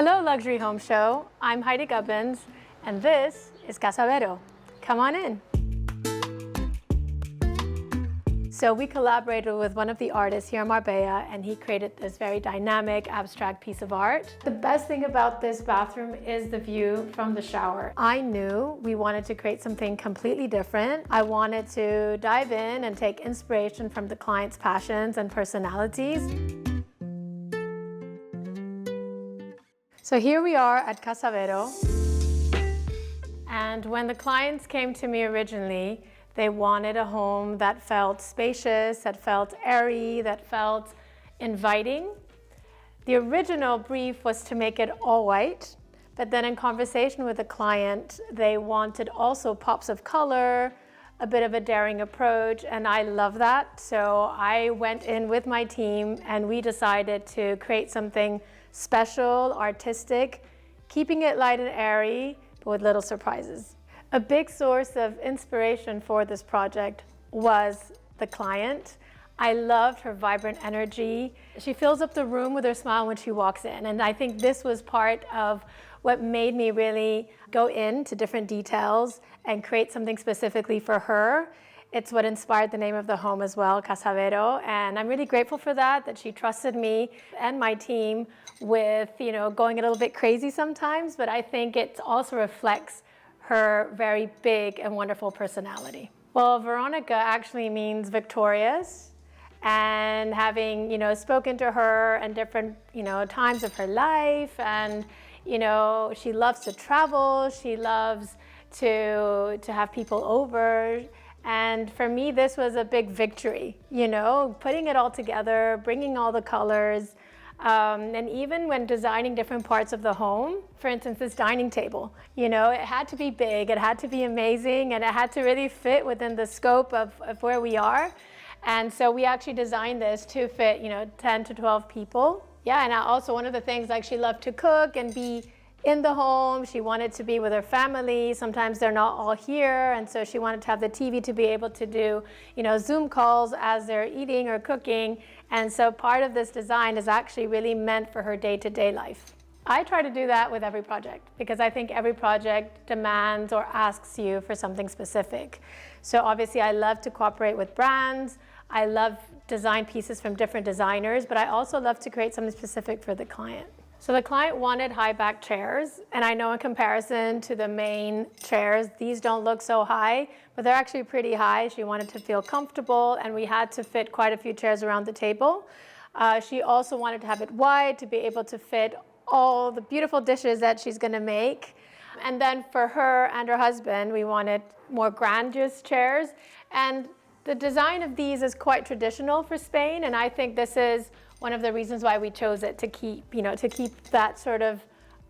Hello, Luxury Home Show. I'm Heidi Gubbins, and this is Casa Vero. Come on in. So we collaborated with one of the artists here in Marbella, and he created this very dynamic, abstract piece of art. The best thing about this bathroom is the view from the shower. I knew we wanted to create something completely different. I wanted to dive in and take inspiration from the client's passions and personalities. So here we are at Casa Vero. And when the clients came to me originally, they wanted a home that felt spacious, that felt airy, that felt inviting. The original brief was to make it all white, but then in conversation with the client, they wanted also pops of color, a bit of a daring approach, and I love that. So I went in with my team and we decided to create something special, artistic, keeping it light and airy, but with little surprises. A big source of inspiration for this project was the client. I loved her vibrant energy. She fills up the room with her smile when she walks in, and I think this was part of what made me really go into different details and create something specifically for her. It's what inspired the name of the home as well, Casa Vero, and I'm really grateful for that she trusted me and my team with, going a little bit crazy sometimes, but I think it also reflects her very big and wonderful personality. Well, Veronica actually means victorious, and having, spoken to her in different, times of her life, and, she loves to travel, she loves to have people over. And for me, this was a big victory, putting it all together, bringing all the colors. And even when designing different parts of the home, for instance, this dining table, it had to be big, it had to be amazing, and it had to really fit within the scope of where we are. And so we actually designed this to fit, 10 to 12 people. Yeah, and also one of the things, she loved to cook and be in the home. She wanted to be with her family. Sometimes they're not all here, and so she wanted to have the TV to be able to do, Zoom calls as they're eating or cooking. And so part of this design is actually really meant for her day-to-day life. I try to do that with every project because I think every project demands or asks you for something specific. So obviously I love to cooperate with brands. I love design pieces from different designers, but I also love to create something specific for the client. So the client wanted high back chairs, and I know in comparison to the main chairs, these don't look so high, but they're actually pretty high. She wanted to feel comfortable, and we had to fit quite a few chairs around the table. She also wanted to have it wide to be able to fit all the beautiful dishes that she's gonna make. And then for her and her husband, we wanted more grandiose chairs. And the design of these is quite traditional for Spain, and I think this is one of the reasons why we chose it, to keep that sort of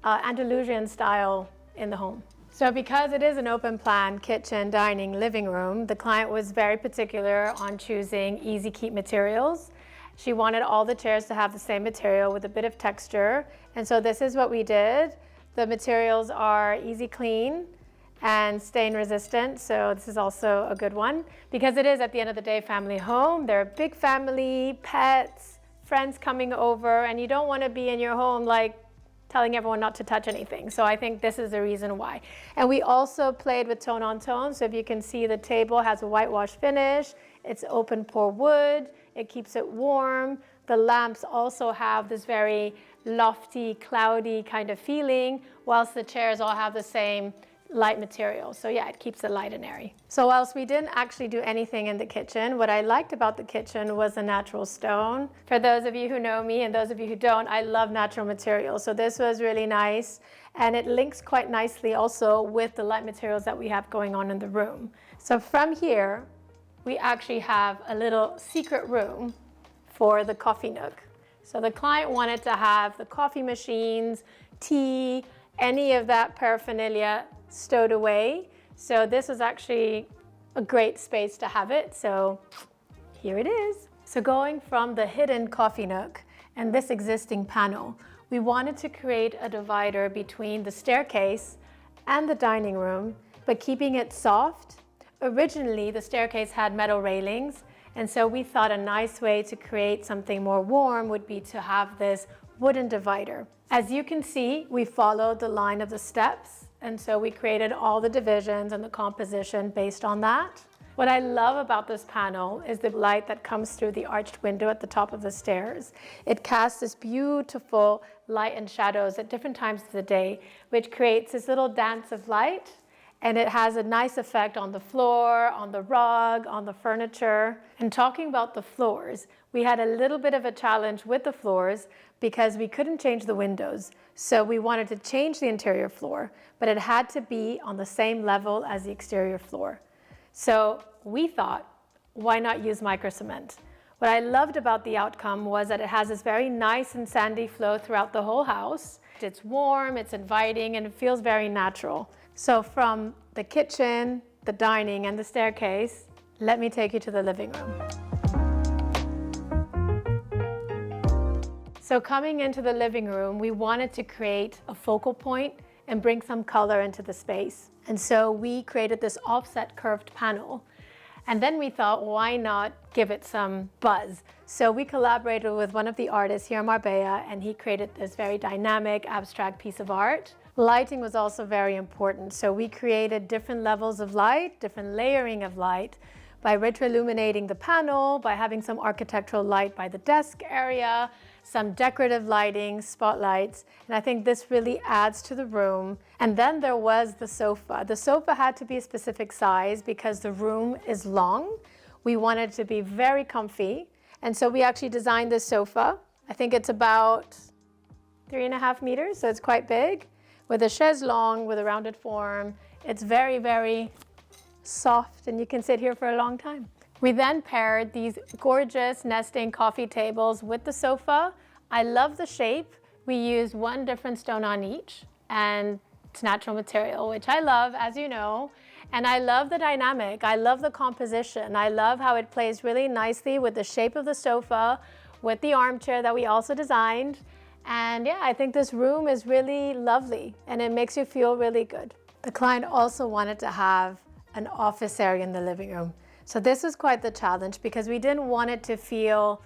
Andalusian style in the home. So because it is an open plan kitchen, dining, living room, the client was very particular on choosing easy keep materials. She wanted all the chairs to have the same material with a bit of texture, and so this is what we did. The materials are easy clean and stain resistant, so this is also a good one because it is, at the end of the day, family home. They're a big family, pets, friends coming over, and you don't want to be in your home telling everyone not to touch anything. So I think this is the reason why. And we also played with tone on tone. So if you can see, the table has a whitewash finish. It's open pore wood. It keeps it warm. The lamps also have this very lofty, cloudy kind of feeling, whilst the chairs all have the same light material. So yeah, it keeps it light and airy. So whilst we didn't actually do anything in the kitchen, what I liked about the kitchen was the natural stone. For those of you who know me and those of you who don't, I love natural materials. So this was really nice, and it links quite nicely also with the light materials that we have going on in the room. So from here, we actually have a little secret room for the coffee nook. So the client wanted to have the coffee machines, tea, any of that paraphernalia stowed away. So this was actually a great space to have it. So here it is. So going from the hidden coffee nook and this existing panel, we wanted to create a divider between the staircase and the dining room, but keeping it soft. Originally, the staircase had metal railings, and so we thought a nice way to create something more warm would be to have this wooden divider. As you can see, we followed the line of the steps, and so we created all the divisions and the composition based on that. What I love about this panel is the light that comes through the arched window at the top of the stairs. It casts this beautiful light and shadows at different times of the day, which creates this little dance of light, and it has a nice effect on the floor, on the rug, on the furniture. And talking about the floors, we had a little bit of a challenge with the floors because we couldn't change the windows. So we wanted to change the interior floor, but it had to be on the same level as the exterior floor. So we thought, why not use micro cement? What I loved about the outcome was that it has this very nice and sandy flow throughout the whole house. It's warm, it's inviting, and it feels very natural. So from the kitchen, the dining, and the staircase, let me take you to the living room. So coming into the living room, we wanted to create a focal point and bring some color into the space. And so we created this offset curved panel. And then we thought, why not give it some buzz? So we collaborated with one of the artists here in Marbella, and he created this very dynamic, abstract piece of art. Lighting was also very important. So we created different levels of light, different layering of light, by retroilluminating the panel, by having some architectural light by the desk area, some decorative lighting, spotlights, and I think this really adds to the room. And then there was the sofa. The sofa had to be a specific size because the room is long. We wanted it to be very comfy, and so we actually designed this sofa. I think it's about 3.5 meters, so it's quite big, with a chaise longue, with a rounded form. It's very, very soft, and you can sit here for a long time. We then paired these gorgeous nesting coffee tables with the sofa. I love the shape. We used one different stone on each, and it's natural material, which I love, as you know. And I love the dynamic. I love the composition. I love how it plays really nicely with the shape of the sofa, with the armchair that we also designed. And yeah, I think this room is really lovely, and it makes you feel really good. The client also wanted to have an office area in the living room. So this was quite the challenge because we didn't want it to feel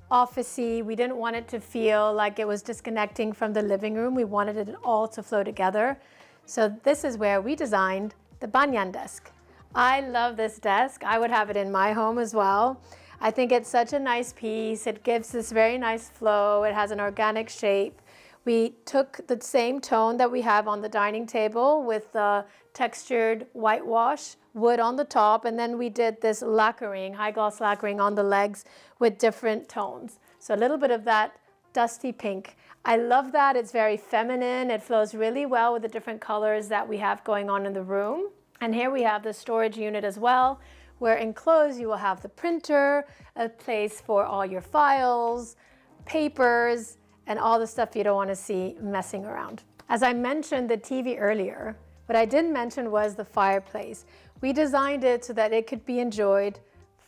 officey. We didn't want it to feel like it was disconnecting from the living room. We wanted it all to flow together. So this is where we designed the banyan desk. I love this desk. I would have it in my home as well. I think it's such a nice piece. It gives this very nice flow. It has an organic shape. We took the same tone that we have on the dining table with the textured whitewash wood on the top, and then we did this lacquering, high gloss lacquering on the legs with different tones. So a little bit of that dusty pink. I love that. It's very feminine. It flows really well with the different colors that we have going on in the room. And here we have the storage unit as well, where enclosed you will have the printer, a place for all your files, papers, and all the stuff you don't want to see messing around. As I mentioned the TV earlier, what I didn't mention was the fireplace. We designed it so that it could be enjoyed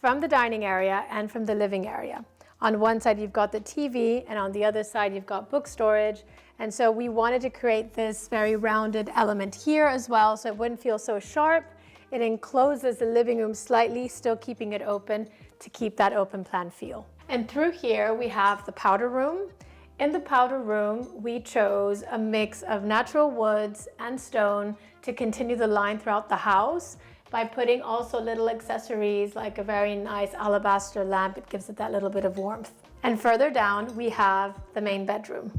from the dining area and from the living area. On one side you've got the TV, and on the other side you've got book storage. And so we wanted to create this very rounded element here as well, so it wouldn't feel so sharp. It encloses the living room slightly, still keeping it open to keep that open plan feel. And through here we have the powder room. In the powder room, we chose a mix of natural woods and stone to continue the line throughout the house by putting also little accessories like a very nice alabaster lamp. It gives it that little bit of warmth. And further down, we have the main bedroom.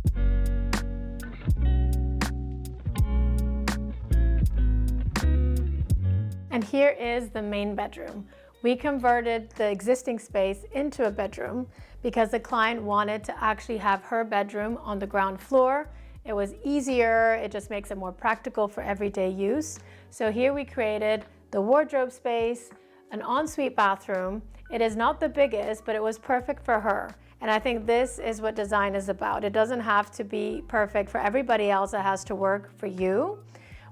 And here is the main bedroom. We converted the existing space into a bedroom because the client wanted to actually have her bedroom on the ground floor. It was easier, it just makes it more practical for everyday use. So here we created the wardrobe space, an ensuite bathroom. It is not the biggest, but it was perfect for her. And I think this is what design is about. It doesn't have to be perfect for everybody else, it has to work for you.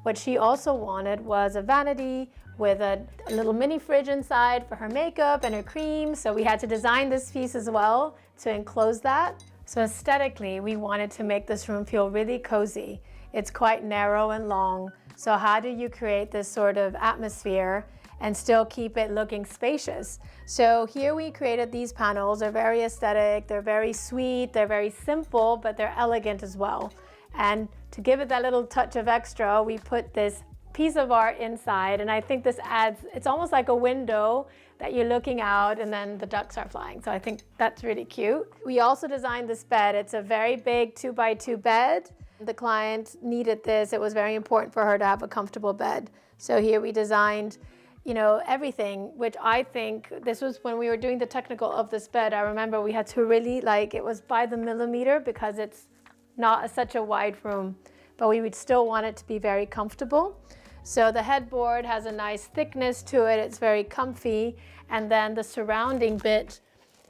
What she also wanted was a vanity with a little mini fridge inside for her makeup and her cream. So we had to design this piece as well to enclose that. So aesthetically, we wanted to make this room feel really cozy. It's quite narrow and long. So how do you create this sort of atmosphere and still keep it looking spacious? So here we created these panels. They're very aesthetic, they're very sweet, they're very simple, but they're elegant as well. And to give it that little touch of extra, we put this piece of art inside, and I think this adds, it's almost like a window that you're looking out and then the ducks are flying. So I think that's really cute. We also designed this bed. It's a very big 2x2 bed. The client needed this. It was very important for her to have a comfortable bed. So here we designed, you know, everything, which I think this was when we were doing the technical of this bed. I remember we had to really, like, it was by the millimeter because it's not such a wide room, but we would still want it to be very comfortable. So the headboard has a nice thickness to it. It's very comfy. And then the surrounding bit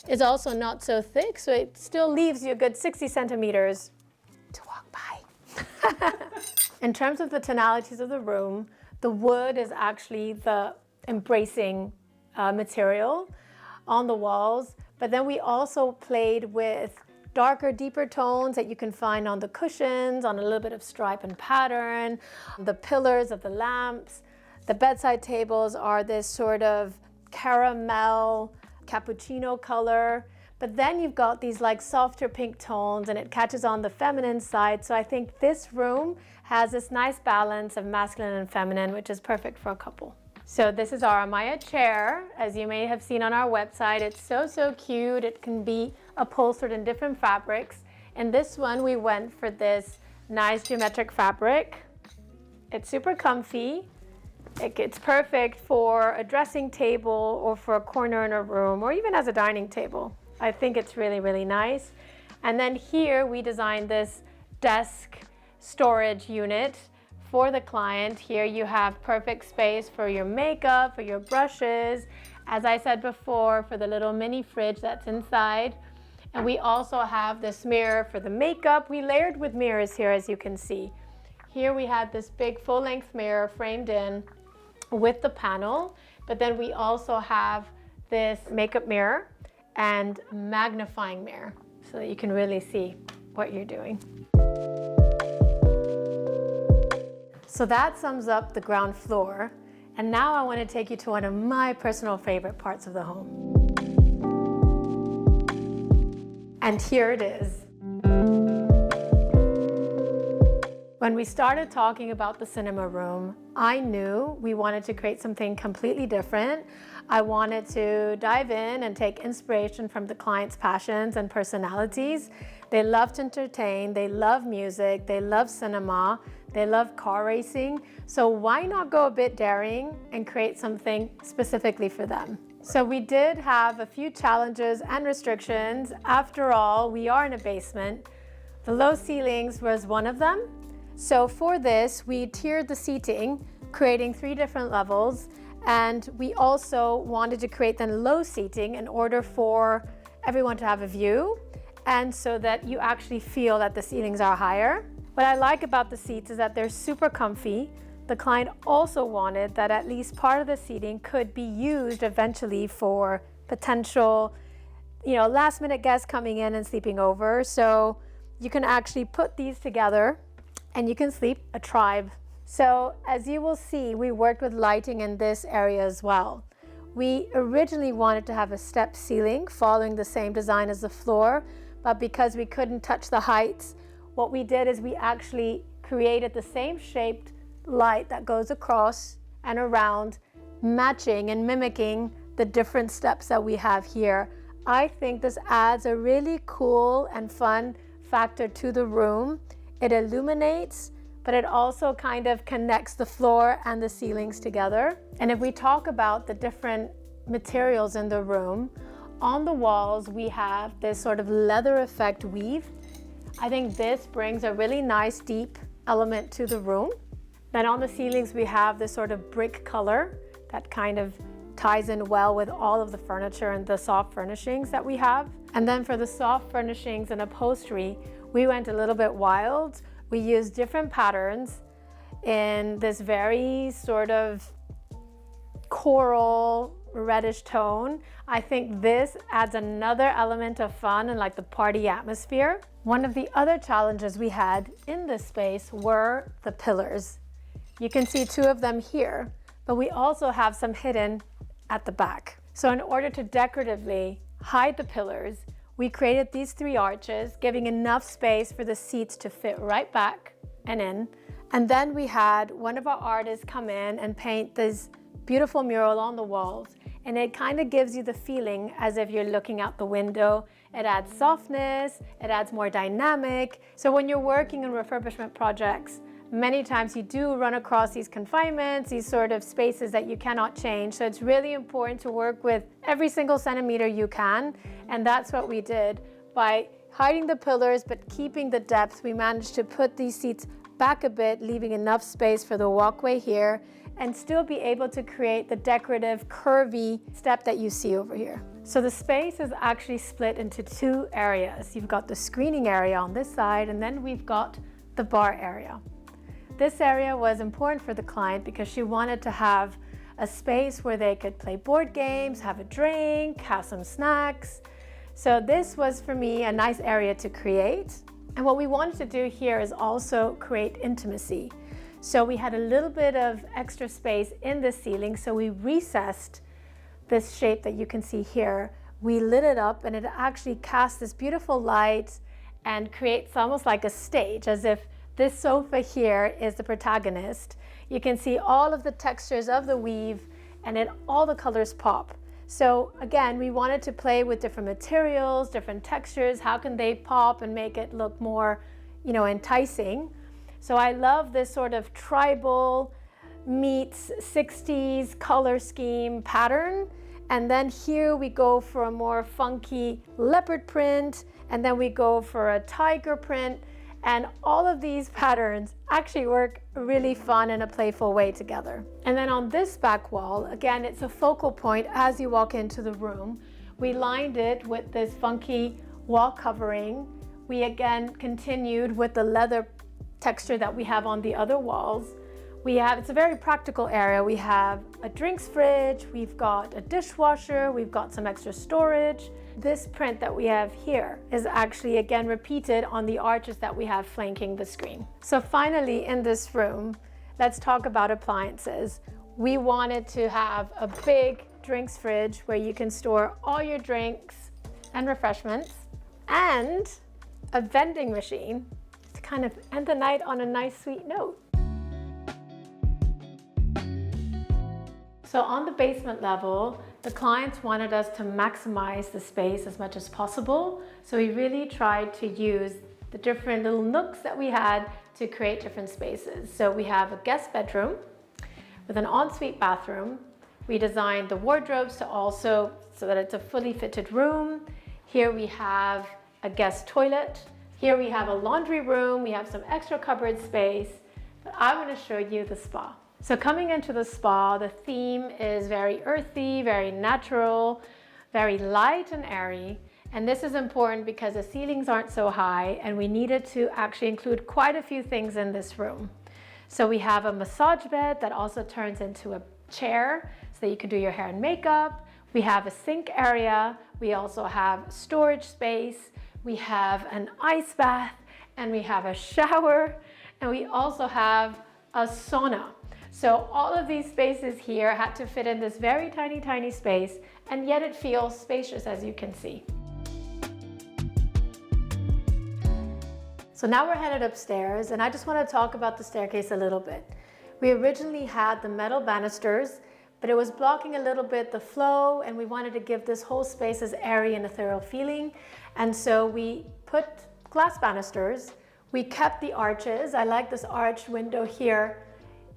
is also not so thick. So it still leaves you a good 60 centimeters to walk by. In terms of the tonalities of the room, the wood is actually the embracing material on the walls. But then we also played with darker, deeper tones that you can find on the cushions, on a little bit of stripe and pattern, the pillars of the lamps. The bedside tables are this sort of caramel, cappuccino color. But then you've got these like softer pink tones and it catches on the feminine side. So I think this room has this nice balance of masculine and feminine, which is perfect for a couple. So this is our Amaya chair, as you may have seen on our website. It's so cute. It can be upholstered in different fabrics. In this one, we went for this nice geometric fabric. It's super comfy. It's perfect for a dressing table or for a corner in a room or even as a dining table. I think it's really nice. And then here we designed this desk storage unit for the client. Here you have perfect space for your makeup, for your brushes, as I said before, for the little mini fridge that's inside. And we also have this mirror for the makeup. We layered with mirrors here, as you can see. Here we had this big full-length mirror framed in with the panel, but then we also have this makeup mirror and magnifying mirror so that you can really see what you're doing. So that sums up the ground floor. And now I want to take you to one of my personal favorite parts of the home. And here it is. When we started talking about the cinema room, I knew we wanted to create something completely different. I wanted to dive in and take inspiration from the client's passions and personalities. They love to entertain, they love music, they love cinema, they love car racing. So why not go a bit daring and create something specifically for them? So we did have a few challenges and restrictions. After all, we are in a basement. The low ceilings was one of them. So for this, we tiered the seating, creating 3 different levels. And we also wanted to create then low seating in order for everyone to have a view, and so that you actually feel that the ceilings are higher. What I like about the seats is that they're super comfy. The client also wanted that at least part of the seating could be used eventually for potential, last minute guests coming in and sleeping over. So you can actually put these together and you can sleep a tribe. So as you will see, we worked with lighting in this area as well. We originally wanted to have a step ceiling following the same design as the floor, but because we couldn't touch the heights, what we did is we actually created the same shaped light that goes across and around, matching and mimicking the different steps that we have here. I think this adds a really cool and fun factor to the room. It illuminates, but it also kind of connects the floor and the ceilings together. And if we talk about the different materials in the room, on the walls we have this sort of leather effect weave. I think this brings a really nice deep element to the room. Then on the ceilings we have this sort of brick color that kind of ties in well with all of the furniture and the soft furnishings that we have. And then for the soft furnishings and upholstery, we went a little bit wild. We used different patterns in this very sort of coral reddish tone. I think this adds another element of fun and like the party atmosphere. One of the other challenges we had in this space were the pillars. You can see 2 of them here, but we also have some hidden at the back. So in order to decoratively hide the pillars, we created these 3 arches, giving enough space for the seats to fit right back and in. And then we had one of our artists come in and paint this beautiful mural on the walls. And it kind of gives you the feeling as if you're looking out the window. It adds softness, it adds more dynamic. So when you're working in refurbishment projects, many times you do run across these confinements, these sort of spaces that you cannot change. So it's really important to work with every single centimeter you can. And that's what we did. By hiding the pillars but keeping the depth, we managed to put these seats back a bit, leaving enough space for the walkway here, and still be able to create the decorative curvy step that you see over here. So the space is actually split into 2 areas. You've got the screening area on this side, and then we've got the bar area. This area was important for the client because she wanted to have a space where they could play board games, have a drink, have some snacks. So this was for me a nice area to create. And what we wanted to do here is also create intimacy. So we had a little bit of extra space in the ceiling, so we recessed this shape that you can see here. We lit it up and it actually casts this beautiful light and creates almost like a stage, as if this sofa here is the protagonist. You can see all of the textures of the weave and all the colors pop. So again, we wanted to play with different materials, different textures. How can they pop and make it look more, enticing? So I love this sort of tribal meets 60s color scheme pattern. And then here we go for a more funky leopard print, and then we go for a tiger print. And all of these patterns actually work really fun in a playful way together. And then on this back wall, again, it's a focal point as you walk into the room. We lined it with this funky wall covering. We again continued with the leather texture that we have on the other walls. It's a very practical area. We have a drinks fridge, we've got a dishwasher, we've got some extra storage. This print that we have here is actually again repeated on the arches that we have flanking the screen. So finally in this room, let's talk about appliances. We wanted to have a big drinks fridge where you can store all your drinks and refreshments, and a vending machine to kind of end the night on a nice sweet note. So on the basement level, the clients wanted us to maximize the space as much as possible. So we really tried to use the different little nooks that we had to create different spaces. So we have a guest bedroom with an ensuite bathroom. We designed the wardrobes so that it's a fully fitted room. Here we have a guest toilet. Here we have a laundry room. We have some extra cupboard space, but I want to show you the spa. So coming into the spa, the theme is very earthy, very natural, very light and airy. And this is important because the ceilings aren't so high and we needed to actually include quite a few things in this room. So we have a massage bed that also turns into a chair so that you can do your hair and makeup. We have a sink area. We also have storage space. We have an ice bath and we have a shower, and we also have a sauna. So all of these spaces here had to fit in this very tiny, tiny space, and yet it feels spacious, as you can see. So now we're headed upstairs, and I just want to talk about the staircase a little bit. We originally had the metal banisters, but it was blocking a little bit the flow, and we wanted to give this whole space as airy and ethereal feeling. And so we put glass banisters. We kept the arches. I like this arch window here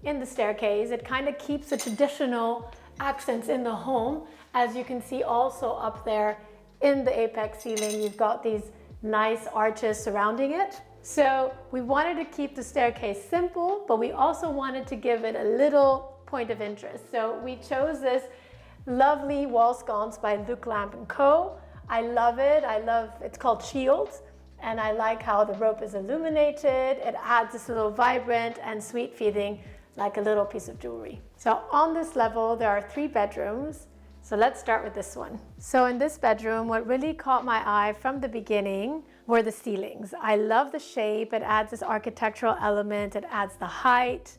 in the staircase. It kind of keeps the traditional accents in the home. As you can see also up there in the apex ceiling, you've got these nice arches surrounding it. So we wanted to keep the staircase simple, but we also wanted to give it a little point of interest. So we chose this lovely wall sconce by Luke Lamp & Co. I love it. It's called Shields. And I like how the rope is illuminated. It adds this little vibrant and sweet feeling, like a little piece of jewelry. So on this level, there are 3 bedrooms. So let's start with this one. So in this bedroom, what really caught my eye from the beginning were the ceilings. I love the shape. It adds this architectural element. It adds the height.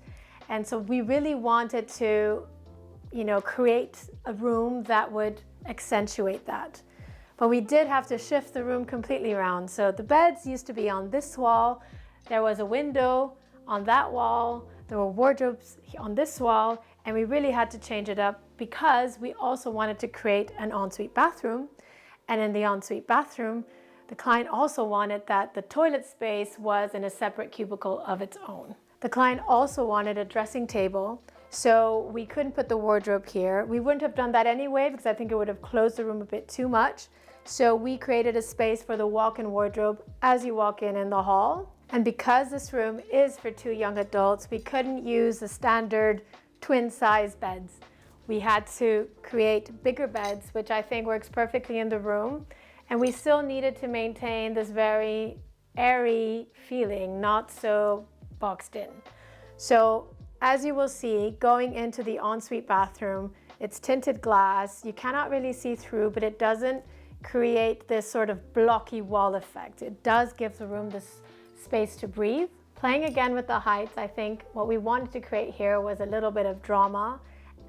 And so we really wanted to, create a room that would accentuate that. But we did have to shift the room completely around. So the beds used to be on this wall. There was a window on that wall. There were wardrobes on this wall. And we really had to change it up because we also wanted to create an ensuite bathroom. And in the ensuite bathroom, the client also wanted that the toilet space was in a separate cubicle of its own. The client also wanted a dressing table, so we couldn't put the wardrobe here. We wouldn't have done that anyway because I think it would have closed the room a bit too much. So we created a space for the walk-in wardrobe as you walk in the hall. And because this room is for 2 young adults, we couldn't use the standard twin-size beds. We had to create bigger beds, which I think works perfectly in the room. And we still needed to maintain this very airy feeling, not so boxed in. So as you will see, going into the ensuite bathroom, it's tinted glass. You cannot really see through, but it doesn't create this sort of blocky wall effect. It does give the room this space to breathe. Playing again with the heights, I think what we wanted to create here was a little bit of drama.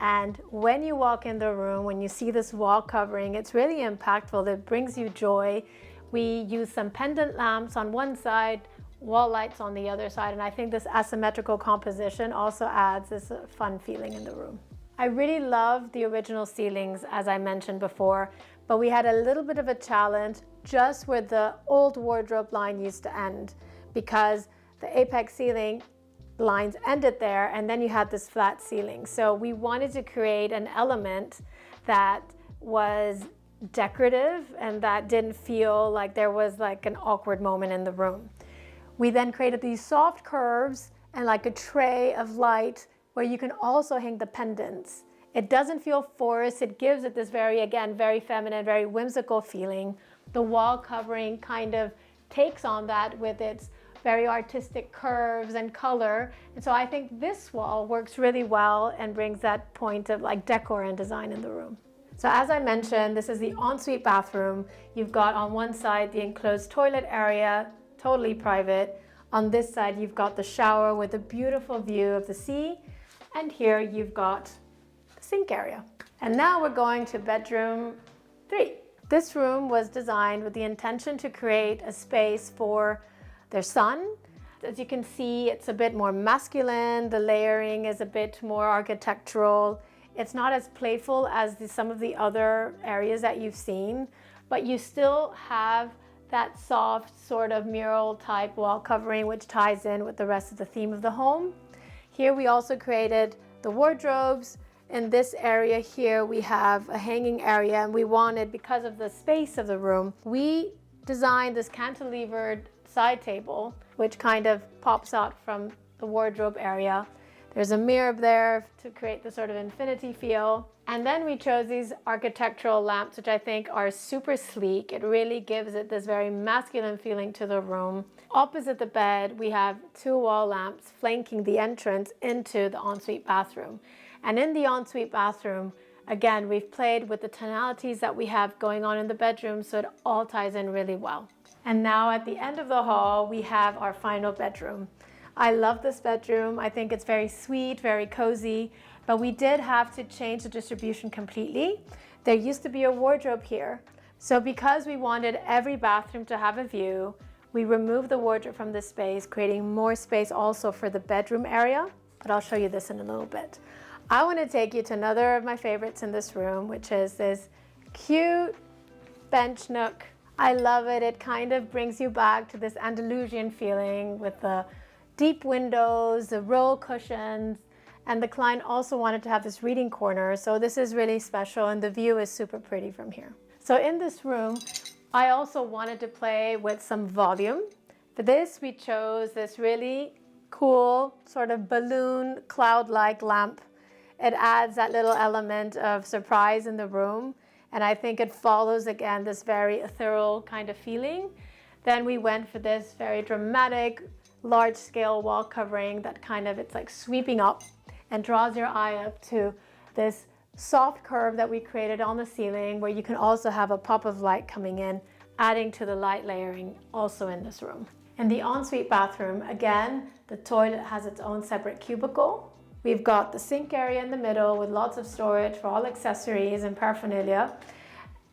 And when you walk in the room, when you see this wall covering, it's really impactful. It brings you joy. We use some pendant lamps on one side, wall lights on the other side, and I think this asymmetrical composition also adds this fun feeling in the room. I really love the original ceilings, as I mentioned before, but we had a little bit of a challenge just where the old wardrobe line used to end, because the apex ceiling lines ended there and then you had this flat ceiling. So we wanted to create an element that was decorative and that didn't feel like there was like an awkward moment in the room. We then created these soft curves and like a tray of light where you can also hang the pendants. It doesn't feel forced. It gives it this very, again, very feminine, very whimsical feeling. The wall covering kind of takes on that with its very artistic curves and color. And so I think this wall works really well and brings that point of like decor and design in the room. So as I mentioned, this is the ensuite bathroom. You've got on one side the enclosed toilet area, totally private. On this side, you've got the shower with a beautiful view of the sea. And here you've got the sink area. And now we're going to bedroom 3. This room was designed with the intention to create a space for their son. As you can see, it's a bit more masculine. The layering is a bit more architectural. It's not as playful as some of the other areas that you've seen, but you still have that soft sort of mural type wall covering, which ties in with the rest of the theme of the home. Here we also created the wardrobes. In this area here, we have a hanging area, and we wanted, because of the space of the room, we designed this cantilevered side table, which kind of pops out from the wardrobe area. There's a mirror there to create the sort of infinity feel. And then we chose these architectural lamps, which I think are super sleek. It really gives it this very masculine feeling to the room. Opposite the bed, we have 2 wall lamps flanking the entrance into the ensuite bathroom. And in the ensuite bathroom, again, we've played with the tonalities that we have going on in the bedroom, so it all ties in really well. And now at the end of the hall, we have our final bedroom. I love this bedroom. I think it's very sweet, very cozy, but we did have to change the distribution completely. There used to be a wardrobe here. So because we wanted every bathroom to have a view, we removed the wardrobe from this space, creating more space also for the bedroom area, but I'll show you this in a little bit. I want to take you to another of my favorites in this room, which is this cute bench nook. I love it. It kind of brings you back to this Andalusian feeling with the deep windows, the roll cushions, and the client also wanted to have this reading corner. So this is really special, and the view is super pretty from here. So in this room, I also wanted to play with some volume. For this, we chose this really cool sort of balloon cloud-like lamp. It adds that little element of surprise in the room. And I think it follows, again, this very ethereal kind of feeling. Then we went for this very dramatic, large-scale wall covering that kind of, it's like sweeping up and draws your eye up to this soft curve that we created on the ceiling, where you can also have a pop of light coming in, adding to the light layering also in this room. In the ensuite bathroom, again, the toilet has its own separate cubicle. We've got the sink area in the middle with lots of storage for all accessories and paraphernalia.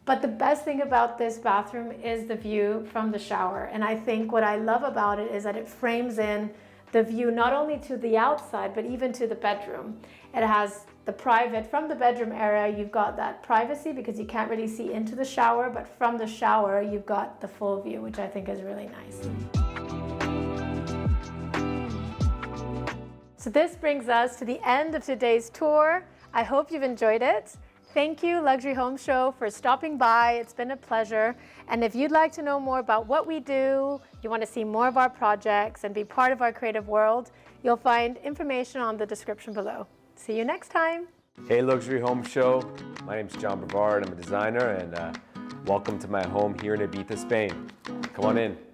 But the best thing about this bathroom is the view from the shower. And I think what I love about it is that it frames in the view not only to the outside, but even to the bedroom. It has the private, from the bedroom area, you've got that privacy because you can't really see into the shower, but from the shower, you've got the full view, which I think is really nice. So this brings us to the end of today's tour. I hope you've enjoyed it. Thank you, Luxury Home Show, for stopping by. It's been a pleasure. And if you'd like to know more about what we do, you want to see more of our projects and be part of our creative world, you'll find information on the description below. See you next time. Hey, Luxury Home Show. My name's John Brevard. I'm a designer, and welcome to my home here in Ibiza, Spain. Come on in.